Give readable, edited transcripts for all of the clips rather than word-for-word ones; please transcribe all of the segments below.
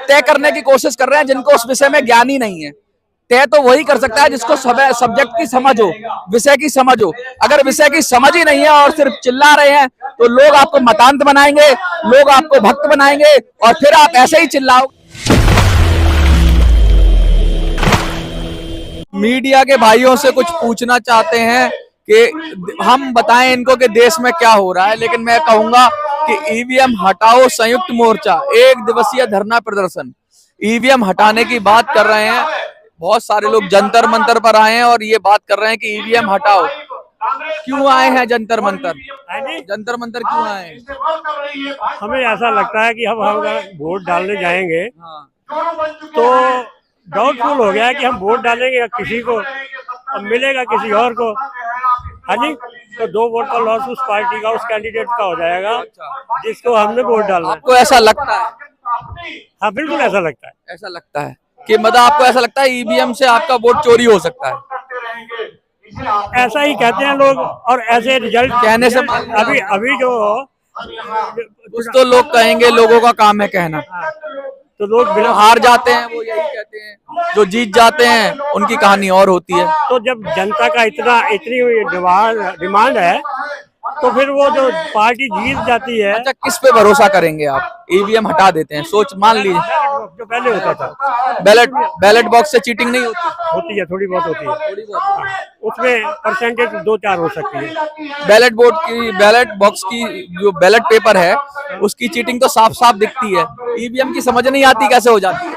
तय करने की कोशिश कर रहे हैं जिनको उस विषय में ज्ञान ही नहीं है। तय तो वही कर सकता है जिसको सब्जेक्ट की समझ हो, विषय की समझ हो। अगर विषय की समझ ही नहीं है और सिर्फ चिल्ला रहे हैं तो लोग आपको मतांत बनाएंगे, लोग आपको भक्त बनाएंगे और फिर आप ऐसे ही चिल्लाओ। मीडिया के भाइयों से कुछ पूछना चाहते हैं कि हम बताएं इनको कि देश में क्या हो रहा है, लेकिन मैं कहूंगा कि ईवीएम हटाओ संयुक्त मोर्चा 1 दिवसीय धरना प्रदर्शन। ईवीएम हटाने की बात कर रहे हैं, बहुत सारे लोग जंतर मंतर पर आए हैं और ये बात कर रहे हैं कि ईवीएम हटाओ। क्यों आए हैं जंतर मंतर? जंतर मंतर क्यों आए हैं? हमें ऐसा लगता है कि हम वोट डालने जाएंगे तो डाउटफुल हो गया है कि हम वोट डालेंगे या किसी को अब मिलेगा किसी और को। हाँ जी, तो 2 वोट का लॉस उस पार्टी का, उस कैंडिडेट का हो जाएगा जिसको हमने वोट डालना। आपको ऐसा लगता है? हाँ बिल्कुल ऐसा लगता है। ऐसा लगता है कि मतलब आपको ऐसा लगता है ईवीएम से आपका वोट चोरी हो सकता है? ऐसा ही कहते हैं लोग और ऐसे रिजल्ट कहने से अभी जो कुछ तो लोग कहेंगे, लोगों का काम है कहना। तो लोग जो हार जाते हैं वो यही कहते हैं, जो जीत जाते हैं उनकी कहानी और होती है। तो जब जनता का इतनी डिमांड है तो फिर वो जो पार्टी जीत जाती है। अच्छा, किस पे भरोसा करेंगे आप? ईवीएम हटा देते हैं, सोच मान लीजिए जो पहले होता था बैलेट बॉक्स से चीटिंग नहीं होती है, थोड़ी बहुत होती है, उसमें परसेंटेज 2-4 हो सकती है। बैलेट बॉक्स की जो बैलेट पेपर है उसकी चीटिंग तो साफ साफ दिखती है, ईवीएम की समझ नहीं आती कैसे हो जाती है।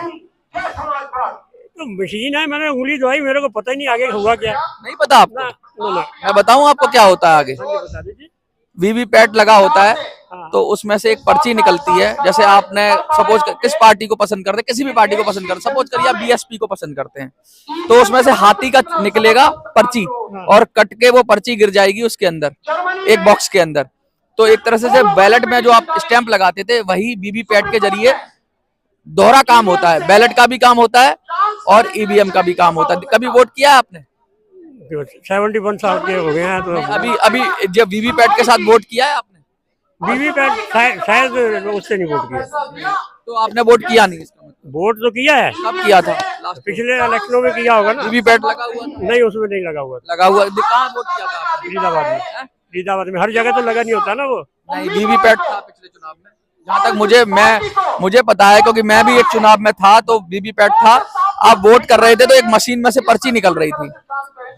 तो मशीन है, मैंने उंगली दबाई, मेरे को पता ही नहीं आगे हुआ क्या। नहीं पता आपको? मैं बताऊं आपको क्या होता है आगे। बता दीजिए। वीवीपैट लगा होता है तो उसमें से एक पर्ची निकलती है। जैसे आपने सपोज किस पार्टी को पसंद करते हैं, किसी भी पार्टी को पसंद करते, सपोज करिए आप बीएसपी को पसंद करते हैं, तो उसमें से हाथी का निकलेगा पर्ची और कट के वो पर्ची गिर जाएगी उसके अंदर एक बॉक्स के अंदर। तो एक तरह से बैलेट में जो आप स्टैंप लगाते थे वही वीवीपैट के जरिए दोहरा काम होता है। बैलेट का भी काम होता है और ईवीएम का भी काम होता है। कभी वोट किया है आपने? 71 साल के हो गए हैं तो अभी जब वीवीपैट के साथ वोट किया है आपने? वीवीपैट शायद उससे नहीं वोट किया। तो आपने वोट किया नहीं? इसका मतलब वोट तो किया है। कब किया था? पिछले इलेक्शनों में किया होगा ना। वीवीपैट लगा हुआ था? नहीं, उसमें नहीं लगा हुआ। कहाँ वोट किया था? फरीदाबाद में हर जगह तो लगा नहीं होता ना वो। नहीं, वीवीपैट था पिछले चुनाव में, जहाँ तक मुझे पता है, क्योंकि मैं भी एक चुनाव में था तो वीवीपैट था। आप वोट कर रहे थे तो एक मशीन में से पर्ची निकल रही थी।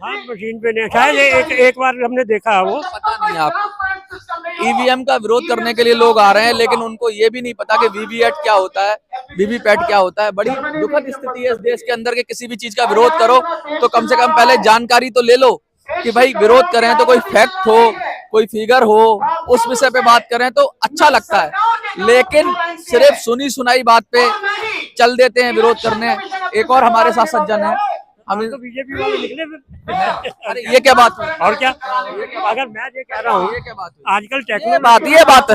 हाँ, मशीन पे नहीं, शायद एक बार हमने देखा है वो। पता नहीं आपको। ईवीएम का विरोध करने के लिए लोग आ रहे हैं, लेकिन उनको ये भी नहीं पता कि वीवीपैट क्या होता है, वीवीपैट क्या होता है। बड़ी दुखद स्थिति है इस देश के अंदर कि किसी भी चीज का विरोध करो तो कम से कम पहले जानकारी तो ले लो कि भाई विरोध करें तो कोई फैक्ट हो, कोई फिगर हो, उस विषय पे बात करें तो अच्छा लगता है। लेकिन सिर्फ सुनी सुनाई बात पे चल देते हैं विरोध करने। एक और हमारे साथ सज्जन है, हम तो बीजेपी वाले निकले फिर। अरे ये क्या बात हुई? और क्या, अगर मैं ये कह रहा हूँ आजकल टेक्नोलॉजी बात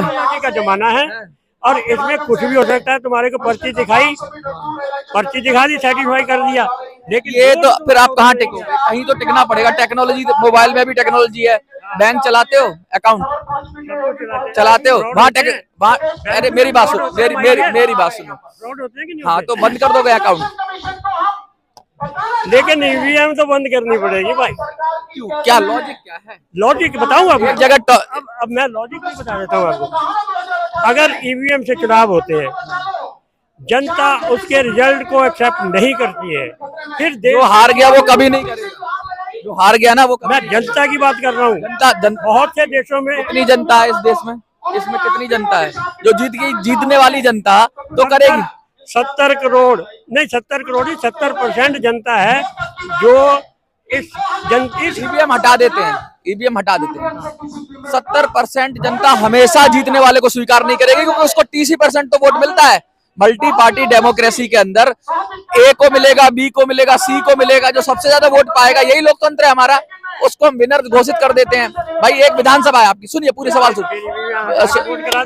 का जमाना है और इसमें कुछ भी हो सकता है। तुम्हारे को पर्ची दिखा दी, सर्टिफाई कर दिया, लेकिन ये तो फिर आप कहाँ टिकोगे? कहीं तो टिकना पड़ेगा। टेक्नोलॉजी, मोबाइल में भी टेक्नोलॉजी है। बैंक चलाते हो, अकाउंट चलाते हो, वहाँ अरे मेरी बात सुनो, मेरी बात सुनो। हाँ, तो बंद कर दोगे अकाउंट? लेकिन ईवीएम तो बंद करनी पड़ेगी भाई। क्यों? क्या लॉजिक क्या है? लॉजिक बताऊं आपको? एक जगह अब मैं लॉजिक नहीं बता देता हूँ आपको। अगर ईवीएम से चुनाव होते हैं, जनता उसके रिजल्ट को एक्सेप्ट नहीं करती है, फिर जो हार गया वो कभी नहीं करेगा। जो हार गया ना वो मैं जनता की बात कर रहा हूँ। बहुत से देशों में कितनी जनता है इस देश में? इसमें कितनी जनता है? जो जीतने वाली जनता तो करेगी। 70 करोड़ नहीं, 70 करोड़ ही 70% जनता है जो इस ईवीएम हटा देते हैं। ईवीएम हटा देते हैं। 70% जनता हमेशा जीतने वाले को स्वीकार नहीं करेगी, क्योंकि उसको 30% तो वोट मिलता है। मल्टी पार्टी डेमोक्रेसी के अंदर ए को मिलेगा, बी को मिलेगा, सी को मिलेगा, जो सबसे ज्यादा वोट पाएगा, यही लोकतंत्र है हमारा, उसको हम विनर घोषित कर देते हैं। भाई एक विधानसभा है आपकी, सुनिए पूरे सवाल सुनिए।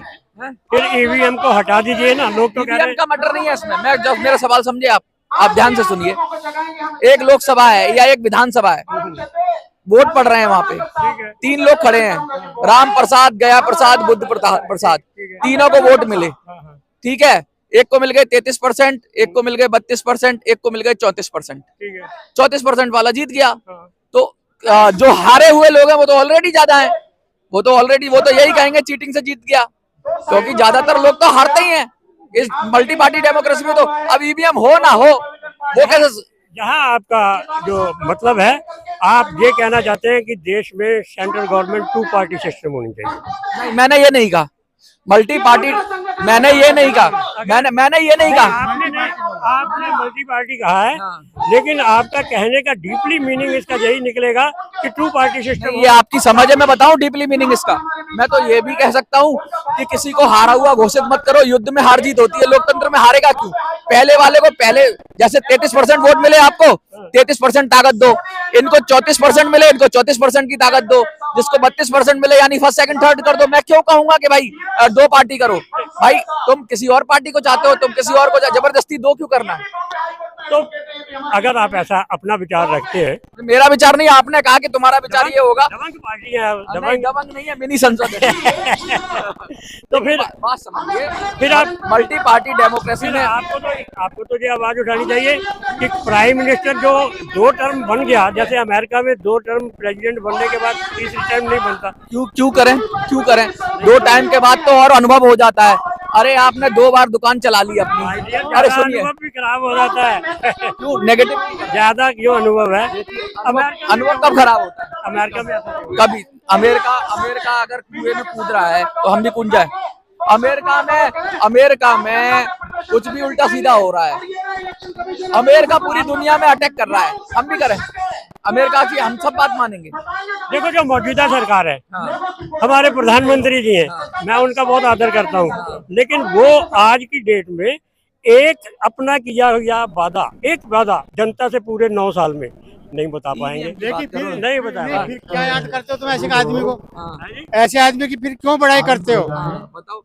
फिर ईवीएम को हटा दीजिए ना। लोग तो ईवीएम का मैटर नहीं है इसमें। मैं जब मेरा सवाल समझे आप ध्यान से सुनिए। एक लोकसभा है या एक विधानसभा है, वोट पड़ रहे हैं वहां पे, 3 लोग खड़े हैं, राम प्रसाद, गया प्रसाद, बुद्ध प्रसाद, तीनों को वोट मिले, ठीक है। एक को मिल गए 33%, एक को मिल गए 32%, एक को मिल गए 34%। ठीक है। 34% वाला जीत गया। हाँ। तो जो हारे हुए लोग हैं वो तो ऑलरेडी ज्यादा है, वो तो यही कहेंगे चीटिंग से जीत गया, क्योंकि ज्यादातर लोग तो हारते ही हैं इस मल्टी पार्टी डेमोक्रेसी में। तो अब ईवीएम हो ना हो वो कैसे। यहाँ आपका जो मतलब है, आप ये कहना चाहते हैं कि देश में सेंट्रल गवर्नमेंट 2 पार्टी सिस्टम होनी चाहिए। नहीं, मैंने ये नहीं कहा मल्टी पार्टी, मैंने ये नहीं कहा, मैंने ये नहीं कहा। आपने मल्टी पार्टी कहा है, लेकिन आपका कहने का डीपली मीनिंग इसका यही निकलेगा कि 2 पार्टी सिस्टम। ये आपकी समझ है, मैं बताऊं डीपली मीनिंग इसका। मैं तो ये भी कह सकता हूं कि किसी को हारा हुआ घोषित मत करो, युद्ध में हार जीत होती है, लोकतंत्र में हारेगा क्यों। पहले वाले को पहले जैसे 33% वोट मिले आपको, 33% ताकत दो, इनको 34% मिले, इनको 34% की ताकत दो, जिसको 32% मिले यानी फर्स्ट सेकंड थर्ड कर दो। मैं क्यों कहूंगा कि भाई 2 पार्टी करो। भाई तुम किसी और पार्टी को चाहते हो, तुम किसी और को जबरदस्ती 2 क्यों करना है। तो अगर आप ऐसा अपना विचार रखते हैं, मेरा विचार नहीं, आपने कहा कि तुम्हारा विचार ये होगा। दबंग पार्टी है, दबंग नहीं है, मिनी संसद है। तो फिर बात समझिए, फिर आप मल्टी पार्टी डेमोक्रेसी में आपको तो ये आवाज उठानी चाहिए कि प्राइम मिनिस्टर जो 2 टर्म बन गया, जैसे अमेरिका में 2 टर्म प्रेसिडेंट बनने के बाद तीसरी टाइम नहीं बनता। क्यों करें 2 टाइम के बाद तो और अनुभव हो जाता है। अरे आपने 2 बार दुकान चला ली अपनी। अरे सुनिए, अनुभव भी खराब हो जाता है। क्यों नेगेटिव ज्यादा क्यों अनुभव है? अनुभव कब खराब होता है? अमेरिका में कभी अमेरिका अगर कुएं में कूद रहा है तो हम भी कूद जाए। अमेरिका में कुछ भी उल्टा सीधा हो रहा है। अमेरिका पूरी दुनिया में अटैक कर रहा है, हम भी करें अमेरिका की, हम सब बात मानेंगे। देखो जो मौजूदा सरकार है, हमारे प्रधानमंत्री जी हैं, मैं उनका बहुत आदर करता हूँ, लेकिन वो आज की डेट में एक अपना किया हुआ वादा, एक वादा जनता से पूरे 9 साल में नहीं बता पाएंगे। देखिए फिर नहीं बताया। फिर क्या याद करते हो तुम ऐसे आदमी को? ऐसे आदमी की फिर क्यों बड़ाई करते हो? बताओ।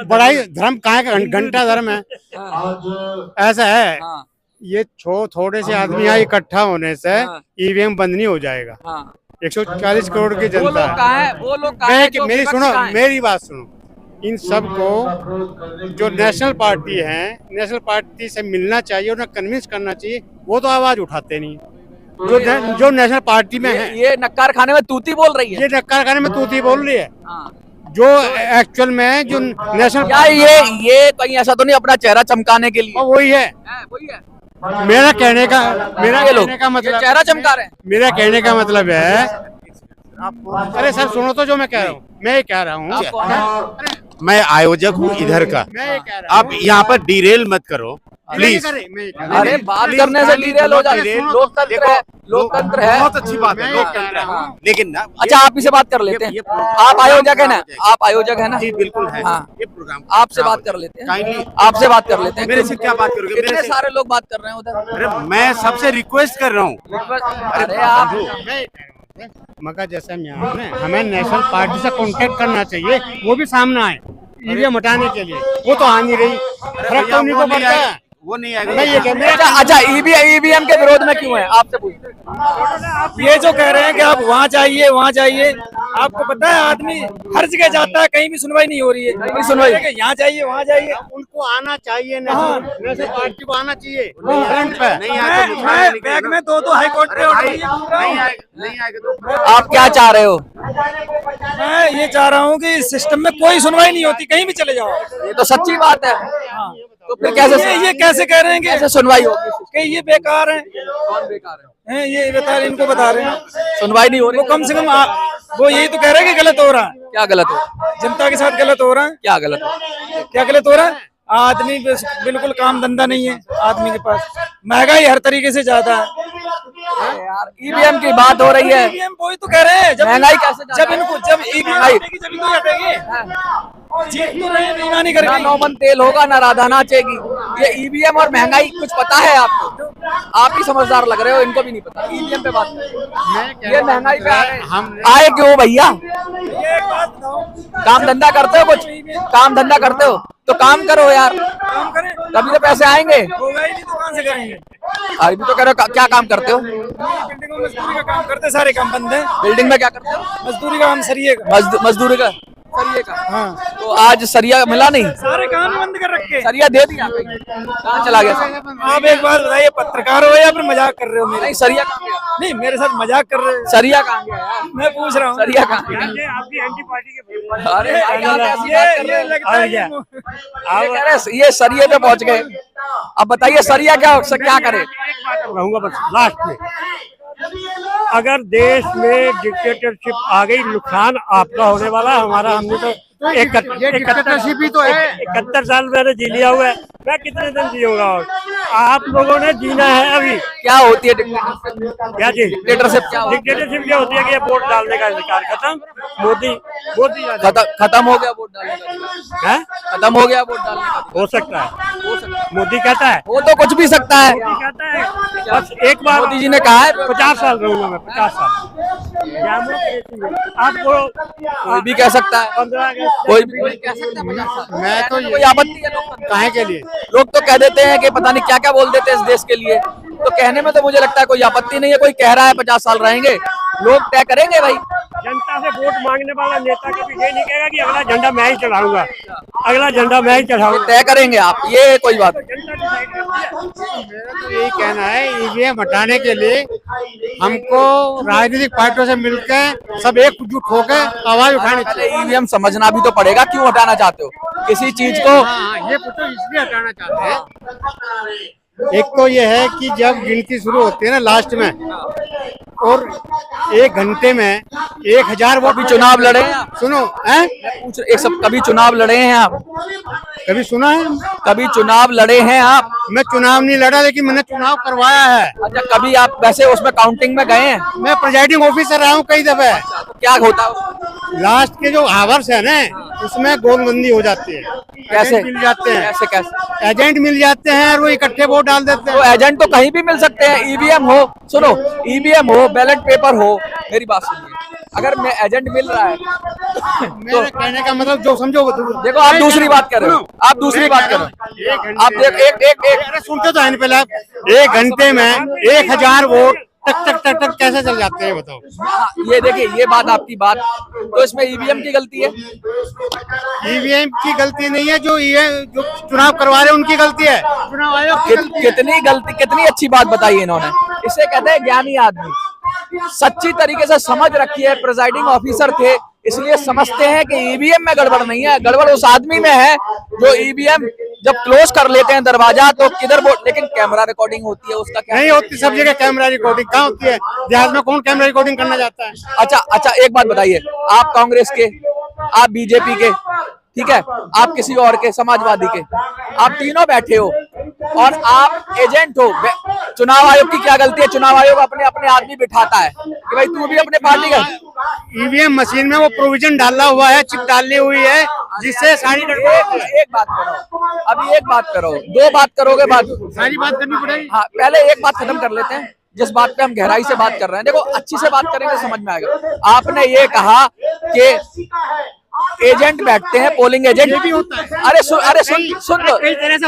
बड़ाई धर्म कहाँ का? घंटा धर्म है। ऐसा है, ये थोड़े से आदमी यहाँ इकट्ठा होने से ईवीएम बंद नहीं हो जाएगा। 140 करोड़ की जनता है। वो लोग मेरी सुनो, मेरी बात सुनो। इन सब को जो नेशनल पार्टी है, नेशनल पार्टी से मिलना चाहिए, उन्हें कन्विंस करना चाहिए, वो तो आवाज उठाते नहीं। जो नेशनल पार्टी में है, ये नक्कार खाने में तूती बोल रही है। ये नक्कार खाने में तूती बोल रही है। जो एक्चुअल में जो नेशनल क्या ये कहीं ऐसा तो नहीं अपना चेहरा चमकाने के लिए? वही है। मेरा कहने का मतलब, चेहरा चमका रहे हैं। मेरा कहने का मतलब है, अरे सर सुनो तो, जो मैं कह रहा हूँ, मैं ये कह रहा हूँ, मैं आयोजक हूँ इधर का। आप यहाँ पर डिरेल मत करो प्लीज। अरे बात करने से डिरेल हो जाए, लोकतंत्र है। बहुत अच्छी बात है, लोकतंत्र है, लेकिन ना अच्छा आप ही से बात कर लेते हैं। आप आयोजक है ना? आप आयोजक है ना? जी बिल्कुल है। हाँ, ये प्रोग्राम आपसे बात कर लेते हैं। आपसे बात कर लेते हैं। मेरे से क्या बात करोगे? कितने सारे लोग बात कर रहे हैं उधर। अरे मैं सबसे रिक्वेस्ट कर रहा हूँ। अरे आप मगर जैसे हमें नेशनल पार्टी से कांटेक्ट करना चाहिए, वो भी सामने आए ईवीएम हटाने के लिए। वो तो आ नहीं रही, फर्क तो उन्हीं को पड़ता है। वो नहीं आएगा। मैं ये कहना है, अच्छा ईवीएम के विरोध में क्यों है? आपसे पूछते। ये जो कह रहे हैं कि आप वहाँ जाइए वहाँ जाइए, आपको पता है आदमी हर जगह जाता है, कहीं भी सुनवाई नहीं हो रही है। कहीं सुनवाई, यहाँ जाइए वहाँ जाइए, उनको आना चाहिए, नेशनल पार्टी को आना चाहिए फ्रंट पे। नहीं बैग में 2 हाई कोर्ट पे ऑर्डर नहीं आएगा तो आप क्या चाह रहे हो? मैं ये चाह रहा हूँ कि सिस्टम में कोई सुनवाई नहीं होती, कहीं भी चले जाओ। ये तो सच्ची बात है। तो फिर कैसे ये कैसे कह रहे हैं कि कैसे सुनवाई होगी? कि ये बेकार है? कौन बेकार है? ये बता रहे, इनको बता रहे हैं सुनवाई नहीं हो रही। वो कम से कम वो यही तो कह रहे हैं कि गलत हो रहा है। क्या गलत हो? जनता के साथ गलत हो रहा है। क्या गलत हो? क्या गलत हो रहा है? आदमी बिल्कुल काम धंधा नहीं है आदमी के पास, महंगाई हर तरीके से ज्यादा है। यार ईवीएम की बात हो रही है, ईवीएम वही तो कह रहे हैं। महंगाई कैसे जब इनको जब ईवीएम हटेगी जब तो हटेगी। जीत तो रहे बेईमानी ना करके। नौमन तेल होगा ना राधा नाचेगी। ये ईवीएम और महंगाई कुछ पता है आपको? आप ही समझदार लग रहे हो, इनको भी नहीं पता। ईवीएम पे बात ये महंगाई पे आए क्यों भैया? काम धंधा करते हो? कुछ काम धंधा करते हो तो काम करो यार, काम करें तभी तो पैसे आएंगे। होगा ही नहीं तो कहाँ से करेंगे? अभी तो कह रहे हो क्या काम करते हो? बिल्डिंगों में मजदूरी का काम करते, सारे काम बंद है। बिल्डिंग में क्या करते हो? मजदूरी का काम, सरिये का। मजदूरी का, सरिये का। हाँ, तो आज सरिया मिला नहीं। सारे काम ही बंद कर रखे आपके? सरिया दे दिया कहाँ चला गया सर? आप एक बात बताइए, पत्रकार हो या फिर मजाक कर रहे हो मेरे? नहीं सरिया कहाँ गया? नहीं, मेरे साथ मजाक कर रहे हो? सरिया कहाँ गया यार? मैं पूछ रहा हूँ। सरिया कहाँ गया? ये आपकी एंटी पार्टी के अरे भाई, आप ऐसी बात कर रहे ये हो। लगता है क्या? ये कह रहे हैं, ये सरिये पे पहुंच गए। अब बताइए सरिया क्या करे? एक बात अब कहूंगा बस लास्ट में, अगर देश में डिक्टेटरशिप आ गई, नुकसान आपका होने वाला है, हमारा। हमने तो 71 साल मैंने जी लिया हुआ है, मैं कितने दिन जीऊंगा? और आप लोगों ने जीना है अभी। क्या होती है डिक्टेटरशिप? क्या चीज? डिक्टेटरशिप क्या होती है? डिक्टेटरशिप क्या होती है कि ये वोट डालने का अधिकार खत्म। मोदी खत्म हो गया वोट डालने का? है, खत्म हो गया वोट डालने का? हो सकता है। मोदी कहता है, वो तो कुछ भी सकता है। मोदी कहता है बस एक बार। मोदी जी ने कहा है 50 साल रहूंगा मैं, 50 साल। आपको कोई भी कह सकता है, 15 अगस्त कोई भी कह सकता है 50 साल। मैं तो कोई आपत्ति है? काहे के लिए? लोग तो कह देते हैं कि पता नहीं क्या क्या बोल देते हैं इस देश के लिए, तो कहने में तो मुझे लगता है कोई आपत्ति नहीं है। कोई कह रहा है 50 साल रहेंगे, लोग तय करेंगे भाई। जनता से वोट मांगने वाला नेता कभी ये नहीं कहेगा कि अगला झंडा मैं ही चढ़ाऊंगा, अगला झंडा मैं ही चढ़ाऊंगा। तय करेंगे आप, ये कोई बात नहीं। जनता डिसाइड करती है। मेरा तो यही कहना है, ईवीएम हटाने के लिए हमको राजनीतिक पार्टियों से मिलकर सब एकजुट होकर आवाज उठानी पहले चाहिए। ईवीएम समझना भी तो पड़ेगा, क्यों हटाना चाहते हो किसी चीज को? हाँ, ये पूछो इसलिए हटाना चाहते हैं। एक तो ये है कि जब गिनती शुरू होती है ना लास्ट में, और 1 घंटे में 1000 वोट। कभी चुनाव लड़े हैं आप? सुनो, हैं? पूछ एक सब, कभी चुनाव लड़े हैं आप? कभी सुना है? कभी चुनाव लड़े हैं आप? मैं चुनाव नहीं लड़ा, लेकिन मैंने चुनाव करवाया है। अच्छा, कभी आप वैसे उसमें काउंटिंग में गए हैं? मैं प्रिजाइडिंग ऑफिसर रहा हूँ कई दफे। तो क्या होता है? लास्ट के जो आवर्स है ना, उसमें गोलबंदी हो जाती है। कैसे एजेंट मिल जाते हैं, कैसे एजेंट मिल जाते हैं और वो इकट्ठे वोट डाल देते तो हैं। एजेंट तो कहीं भी मिल सकते हैं। ईवीएम हो, सुनो, ईवीएम हो, बैलेट पेपर हो, मेरी बात सुनिए, अगर मैं एजेंट मिल रहा है मेरे कहने का मतलब जो समझो वो देखो, आप दूसरी बात कर रहे हो, आप दूसरी बात कर रहे हो। आप देख एक अरे सुनते तो है नहीं पहले आप। 1 घंटे में 1000 वोट टक टक टक टक कैसे चल जाते हैं बताओ? हाँ, ये देखिए, ये बात आपकी बात, तो इसमें ईवीएम की गलती है? ईवीएम की गलती नहीं है, जो चुनाव करवा रहे हैं उनकी गलती है। चुनाव आयोग की गलती है। कितनी गलती, कितनी अच्छी बात बताई इन्होंने। इसे कहते हैं ज्ञानी आदमी, सच्ची तरीके से समझ रखी है। प्रिजाइडिंग ऑफिसर थे, इसलिए समझते हैं कि ईवीएम में गड़बड़ नहीं है, गड़बड़ उस आदमी में है जो ईवीएम जब क्लोज कर लेते हैं दरवाजा तो किधर वोट। लेकिन कैमरा रिकॉर्डिंग होती है, उसका क्या? नहीं होती, सब जगह कैमरा रिकॉर्डिंग कहाँ होती है? देहात में कौन कैमरा रिकॉर्डिंग करना चाहता है? अच्छा, एक बात बताइए, आप कांग्रेस के, आप बीजेपी के, ठीक है, आप किसी और के, समाजवादी के, आप तीनों बैठे हो और आप एजेंट हो। चुनाव आयोग की क्या गलती है? चुनाव आयोग अपने अपने आदमी बिठाता है कि भाई तू भी अपने पार्टी का। ईवीएम मशीन में वो प्रोविजन डाला हुआ है, चिप डाली हुई है, जिससे सारी एक बात करो, अभी एक बात करो, 2 बात करोगे, बात सारी बात करनी पड़ेगी। हाँ, पहले एक बात खत्म कर लेते हैं, जिस बात पे हम गहराई से बात कर रहे हैं। देखो, अच्छी से बात करेंगे समझ में आएगा। आपने ये कहा कि एजेंट बैठते हैं, पोलिंग एजेंट भी होता है। अरे सुन तो,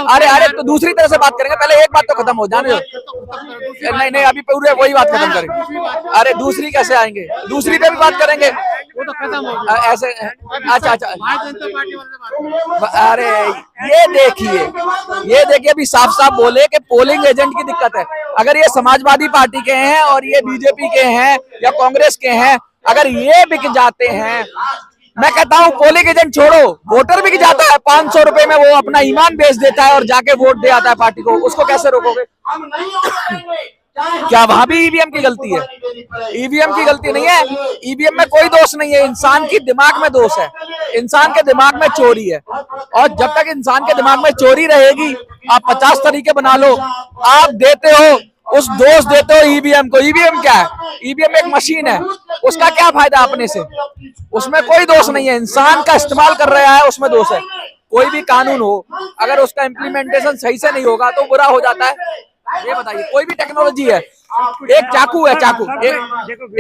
अरे तो दूसरी तरह से बात करेंगे। पहले एक बात तो खत्म हो जाने दो। नहीं, अभी पूरे वही बात खत्म करेंगे। अरे दूसरी कैसे आएंगे? दूसरी पे भी बात करेंगे, वो तो खत्म हो गया। ऐसे। अच्छा, भारतीय जनता पार्टी वाले बात। अरे ये देखिए अभी साफ साफ बोले कि पोलिंग एजेंट की दिक्कत है। अगर ये समाजवादी पार्टी के हैं और ये बीजेपी के हैं या कांग्रेस के हैं, अगर ये बिक जाते हैं, मैं कहता हूँ पोलिंग एजेंट छोड़ो, वोटर बिक जाता है। 500 रुपए में वो अपना ईमान बेच देता है और जाके वोट दे आता है पार्टी को, उसको कैसे रोकोगे? क्या वहां भी ईवीएम की गलती है? ईवीएम की गलती नहीं है, ईवीएम में कोई दोष नहीं है, इंसान की दिमाग में दोष है। इंसान के दिमाग में चोरी है, और जब तक इंसान के दिमाग में चोरी रहेगी, आप 50 तरीके बना लो, आप देते हो उस दोष देते हो ईवीएम को। ईवीएम क्या है? ईवीएम एक मशीन है, उसका क्या फायदा अपने से? उसमें कोई दोष नहीं है, इंसान का इस्तेमाल कर रहा है, उसमें दोष है। कोई भी कानून हो, अगर उसका इम्प्लीमेंटेशन सही से नहीं होगा तो बुरा हो जाता है। ये बताइए, कोई भी टेक्नोलॉजी है, एक चाकू है, चाकू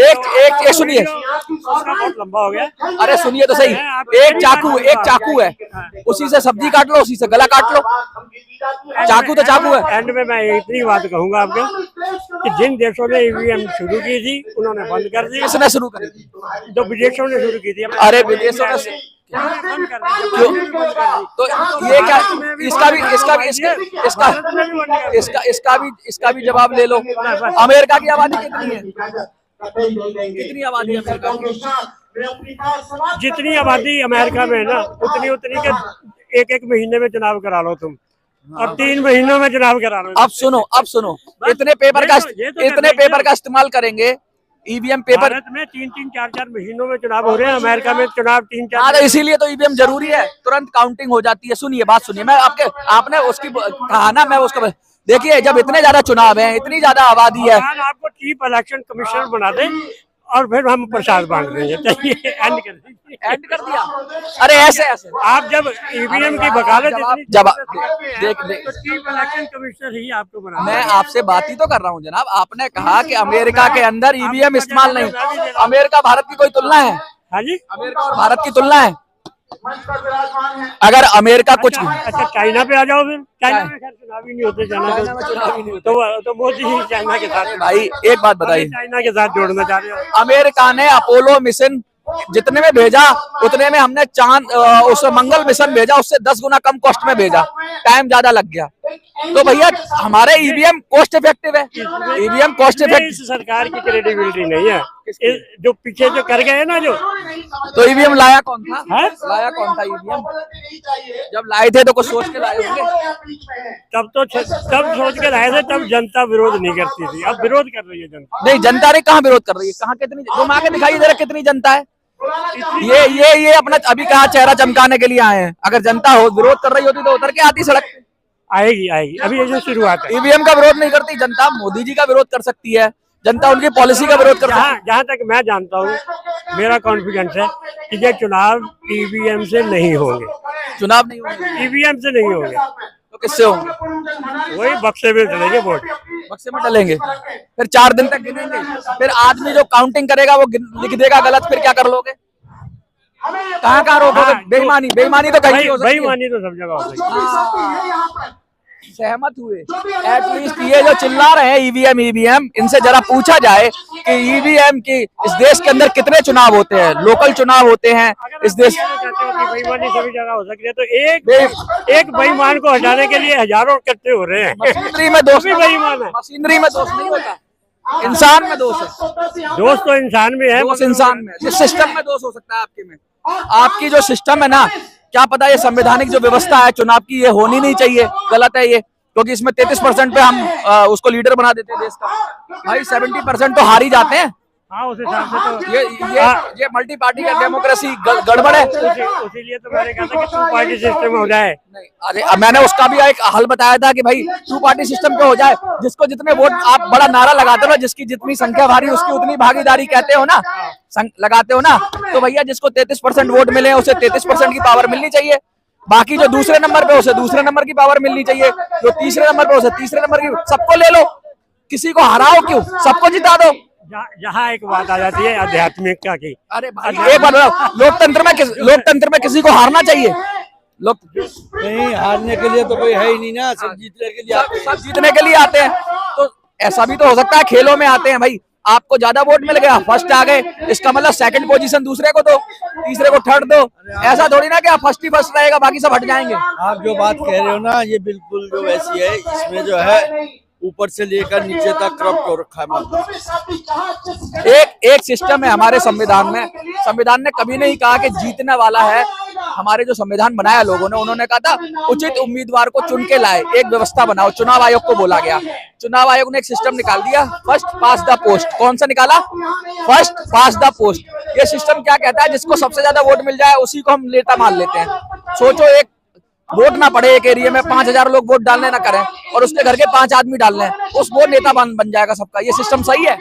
एक सुनिए, बहुत लंबा हो गया। अरे सुनिए तो सही, एक चाकू है, उसी से सब्जी काट लो, उसी से गला काट लो। चाकू तो चाकू है। एंड में मैं इतनी बात कहूंगा आपके कि जिन देशों ने ईवीएम शुरू की थी, उन्होंने बंद कर दी। किसने शुरू करी थी? जो विदेशों ने शुरू की थी। अरे विदेशों ने क्यों? तो ये क्या, इसका भी जवाब ले लो। अमेरिका की आबादी कितनी है? कितनी आबादी है अमेरिका की? जितनी आबादी अमेरिका में है ना, उतनी के एक महीने में चुनाव करा लो तुम, और 3 महीनों में चुनाव करा लो। अब सुनो, इतने पेपर का इस्तेमाल करेंगे, ईवीएम पेपर। भारत में 3-3, 4-4 महीनों में चुनाव हो रहे हैं, अमेरिका में चुनाव 3-4। हाँ, तो इसीलिए तो ईवीएम जरूरी है, तुरंत काउंटिंग हो जाती है। सुनिए, बात सुनिए, मैं आपने उसकी कहा ना, मैं उसको देखिए, जब इतने ज्यादा चुनाव है, इतनी ज्यादा आबादी है, आपको चीफ इलेक्शन कमिश्नर बना दें और फिर हम प्रसाद बांट देंगे। चलिए एंड कर दिया। अरे ऐसे आप जब ईवीएम की वकालत जब तो चीफ इलेक्शन कमिश्नर ही आपको बना। मैं आपसे बात ही तो कर रहा हूँ जनाब। आपने कहा कि अमेरिका के अंदर ईवीएम इस्तेमाल नहीं। अमेरिका भारत की कोई तुलना है? हाँ जी, अमेरिका और भारत की तुलना है? अगर अमेरिका कुछ अच्छा चाइना पे आ जाओ, फिर चाइना में खैर चुनाव ही नहीं होते, जाना तो मोदी ही चाइना के साथ। भाई एक बात बताइए, चाइना के साथ जोड़ना चाह रहे हो? अमेरिका ने अपोलो मिशन जितने में भेजा, उतने में हमने चांद उसमें मंगल मिशन भेजा, उससे 10 गुना कम कॉस्ट में भेजा, टाइम ज्यादा लग गया। तो भैया हमारे ईवीएम कॉस्ट इफेक्टिव है, ईवीएम कॉस्ट इफेक्टिव। सरकार की क्रेडिबिलिटी नहीं है, जो पीछे जो कर गए ना जो। तो ईवीएम लाया कौन था? लाया कौन था ईवीएम? जब लाए थे तो कुछ सोच के लाए होंगे। तब सोच के लाए थे, तब जनता विरोध नहीं करती थी, अब विरोध कर रही है जनता। नहीं, जनता ने कहाँ विरोध कर रही है? कहाँ, कितनी घुमा के दिखाइए जरा, कितनी जनता है? ये अपना अभी कहा चेहरा चमकाने के लिए आए हैं। अगर जनता हो विरोध कर रही होती तो उतर के आती सड़क पे। आएगी अभी ये शुरुआत है। ईवीएम का विरोध नहीं करती जनता, मोदी जी का विरोध कर सकती है जनता, उनकी पॉलिसी का विरोध कर सकती है। जहाँ तक मैं जानता हूँ, मेरा कॉन्फिडेंस है कि ये चुनाव ईवीएम से नहीं होंगे। चुनाव नहीं होंगे? ईवीएम से नहीं होंगे तो किससे होंगे? वही बक्से में डलेंगे वोट, बक्से में डलेंगे। फिर 4 दिन तक गिनेंगे, फिर आदमी जो काउंटिंग करेगा वो लिख देगा गलत, फिर क्या कर लोगे? कहाँ रोकोगे? बेईमानी तो कहीं हो सकती है। बेईमानी तो सब जगह हो सकती है। सहमत हुए? एटलीस्ट ये जो चिल्ला रहे हैं ईवीएम, इनसे जरा पूछा जाए कि ईवीएम की इस देश के अंदर कितने चुनाव होते हैं, लोकल चुनाव होते हैं इस देश। बेईमानी सभी जगह हो सकती है, तो एक बेईमान को हटाने के लिए हजारों इकट्ठे हो रहे हैं। मशीनरी में दोष बेईमान है, मशीनरी में दोष नहीं होता, इंसान में दोष है। दोष तो इंसान में है, दोष इंसान में, जिस सिस्टम में दोष हो सकता है आपके में। आपकी जो सिस्टम है ना, क्या पता ये संवैधानिक जो व्यवस्था है चुनाव की, ये होनी नहीं चाहिए, गलत है ये, क्योंकि इसमें 33% पे हम उसको लीडर बना देते हैं देश का। भाई 70% तो हार ही जाते हैं। हाँ, उस हिसाब से तो ये मल्टी पार्टी का डेमोक्रेसी गड़बड़ है। इसीलिए तो मैंने कहा था कि 2 पार्टी सिस्टम हो जाए। नहीं, अरे मैंने उसका भी एक हल बताया था कि भाई 2 पार्टी सिस्टम पे हो जाए, जिसको जितने वोट, आप बड़ा नारा लगाते हो, जिसकी जितनी संख्या भारी उसकी उतनी भागीदारी कहते हो ना, लगाते हो ना, तो भैया जिसको 33% वोट मिले उसे 33% की पावर मिलनी चाहिए। बाकी जो दूसरे नंबर पे उसे दूसरे नंबर की पावर मिलनी चाहिए, जो तीसरे नंबर पे उसे तीसरे नंबर की। सबको ले लो, किसी को हराओ क्यों, सबको जिता दो। जहाँ एक बात आ जाती है आध्यात्मिकता की। अरे एक बात बताओ, लोकतंत्र में किसी को हारना चाहिए? लोग नहीं, हारने के लिए तो कोई है ही नहीं ना, सब जीतने के लिए आते हैं। सब जीतने के लिए आते हैं, तो ऐसा भी तो हो सकता है खेलों में आते हैं भाई। आपको ज्यादा वोट मिल गया, फर्स्ट आ गए, इसका मतलब सेकंड पोजीशन दूसरे को दो, तीसरे को थर्ड दो। ऐसा थोड़ी ना कि आप फर्स्ट ही फर्स्ट रहेगा, बाकी सब हट जाएंगे। आप जो बात कह रहे हो ना, ये बिल्कुल जो वैसी है, इसमें जो है ऊपर से लेकर नीचे तक करप्ट हो रखा है। एक सिस्टम है हमारे संविधान में, संविधान ने कभी नहीं कहा कि जीतने वाला है। हमारे जो संविधान बनाया लोगों ने, उन्होंने कहा था उचित उम्मीदवार को चुन के लाए, एक व्यवस्था बनाओ। चुनाव आयोग को बोला गया, चुनाव आयोग ने एक सिस्टम निकाल दिया, फर्स्ट पास द पोस्ट। कौन सा निकाला? First pass the post. ये सिस्टम क्या कहता है? जिसको सबसे ज्यादा वोट मिल जाए उसी को हम नेता मान लेते हैं। सोचो, एक वोट ना पड़े, एक एरिया में 5000 लोग वोट डालने ना करें और उसके घर के 5 आदमी डालने, उस वो नेता बन जाएगा सबका। ये सिस्टम सही है?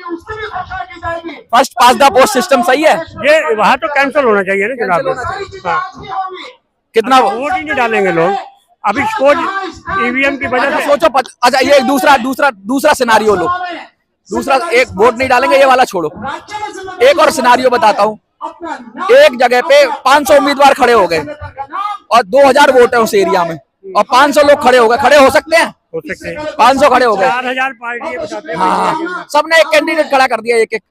First pass the post system सही है? ये वहाँ तो कैंसिल होना चाहिए ना चुनाव। कितना वोट ही नहीं डालेंगे लोग अभी ईवीएम की वजह से। सोचो, अच्छा ये दूसरा सिनारियो लो, दूसरा एक वोट नहीं डालेंगे, ये वाला छोड़ो। एक और सिनारियो बताता हूँ। एक जगह पे 500 उम्मीदवार खड़े हो गए और 2000 वोट है उस एरिया में, और 500 लोग खड़े हो गए। खड़े हो सकते हैं? 500 खड़े हो गए। 4000 पार्टी। हाँ, सबने एक कैंडिडेट खड़ा कर दिया, एक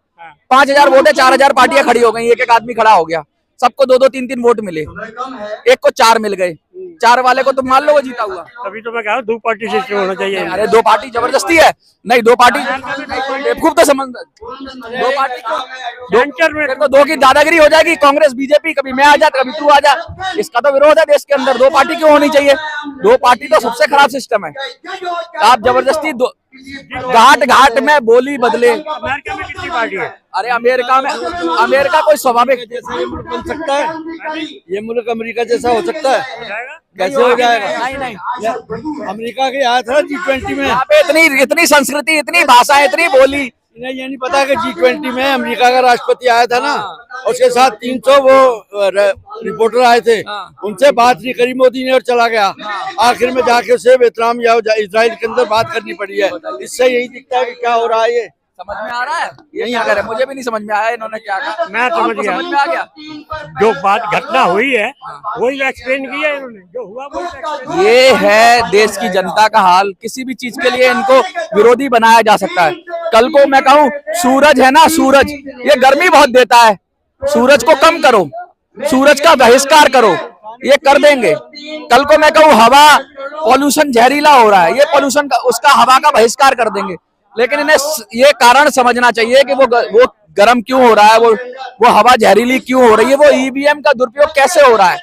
5000 वोट है, 4000 पार्टियां खड़ी हो गई, एक आदमी खड़ा हो गया। सबको 2-2 3-3 वोट मिले, एक को 4 मिल गए, 4 वाले को तुम मान लो वो जीता हुआ। तभी तो मैं कह रहा हूँ 2 पार्टी सिस्टम होना चाहिए। अरे 2 पार्टी जबरदस्ती है, नहीं 2 पार्टी खूब तो समझ, 2 पार्टी फिर तो 2 की दादागिरी हो जाएगी, कांग्रेस बीजेपी, कभी मैं आ जा कभी तू आ जा, इसका तो विरोध है देश के अंदर। 2 पार्टी क्यों होनी चाहिए? 2 पार्टी तो सबसे खराब सिस्टम है। आप जबरदस्ती घाट घाट में बोली बदले। अमेरिका में कितनी पार्टी है? अरे अमेरिका कोई स्वाभाविक जैसा ये मुल्क बन सकता है? ये मुल्क अमेरिका जैसा हो सकता है? जाएगा? कैसे हो जाएगा? नहीं अमेरिका के आया था G20 में। यहाँ पे इतनी संस्कृति, इतनी भाषा, इतनी बोली। इन्हें ये नहीं पता कि G20 में अमेरिका का राष्ट्रपति आया था ना, उसके साथ 300 वो रिपोर्टर आए थे, उनसे बात नहीं करी मोदी ने और चला गया। आखिर में जाके उसे वियतनाम या इजराइल के अंदर बात करनी पड़ी है। इससे यही दिखता है कि क्या हो रहा है। ये समझ में आ रहा है? यही अगर है, मुझे भी नहीं समझ में आया इन्होंने क्या कहा। मैं समझ आपको गया। समझ में आ गया? जो बात घटना हुई है वही एक्सप्लेन किया इन्होंने, जो हुआ वही explain ये है देश की जनता का हाल। किसी भी चीज के लिए इनको विरोधी बनाया जा सकता है। कल को मैं कहूँ सूरज है ना, सूरज ये गर्मी बहुत देता है, सूरज को कम करो, सूरज का बहिष्कार करो, ये कर देंगे। कल को मैं कहूँ हवा पॉल्यूशन जहरीला हो रहा है, ये पॉल्यूशन का उसका हवा का बहिष्कार कर देंगे। लेकिन इन्हें ये कारण समझना चाहिए कि वो गर्म क्यों हो रहा है, वो हवा जहरीली क्यों हो रही है, वो ईवीएम का दुरुपयोग कैसे हो रहा है।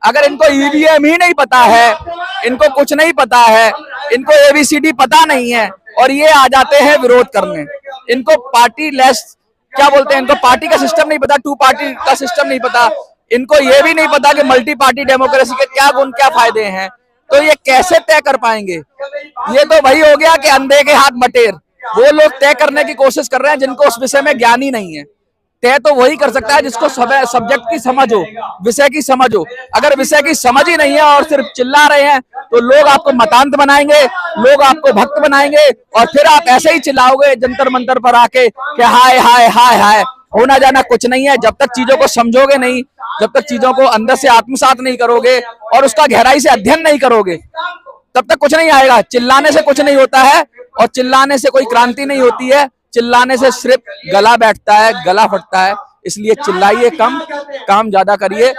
अगर इनको ईवीएम ही नहीं पता है, इनको कुछ नहीं पता है, इनको एबीसीडी पता नहीं है और ये आ जाते हैं विरोध करने। इनको पार्टी लेस क्या बोलते हैं, इनको पार्टी का सिस्टम नहीं पता, 2 पार्टी का सिस्टम नहीं पता, इनको ये भी नहीं पता कि मल्टी पार्टी डेमोक्रेसी के क्या गुण क्या फायदे हैं। तो ये कैसे तय कर पाएंगे? ये तो वही हो गया कि अंधे के हाथ मटेर। वो लोग तय करने की कोशिश कर रहे हैं जिनको उस विषय में ज्ञान ही नहीं है। तय तो वही कर सकता है जिसको सब्जेक्ट की समझ हो, विषय की समझ हो। अगर विषय की समझ ही नहीं है और सिर्फ चिल्ला रहे हैं तो लोग आपको मतांत बनाएंगे, लोग आपको भक्त बनाएंगे और फिर आप ऐसे ही चिल्लाओगे जंतर मंतर पर आके कि हाय हाय हाय हाय। होना जाना कुछ नहीं है। जब तक चीजों को समझोगे नहीं, जब तक चीजों को अंदर से आत्मसात नहीं करोगे और उसका गहराई से अध्ययन नहीं करोगे, तब तक कुछ नहीं आएगा। चिल्लाने से कुछ नहीं होता है और चिल्लाने से कोई क्रांति नहीं होती है। चिल्लाने से सिर्फ गला बैठता है, गला फटता है। इसलिए चिल्लाइए कम, काम ज्यादा करिए।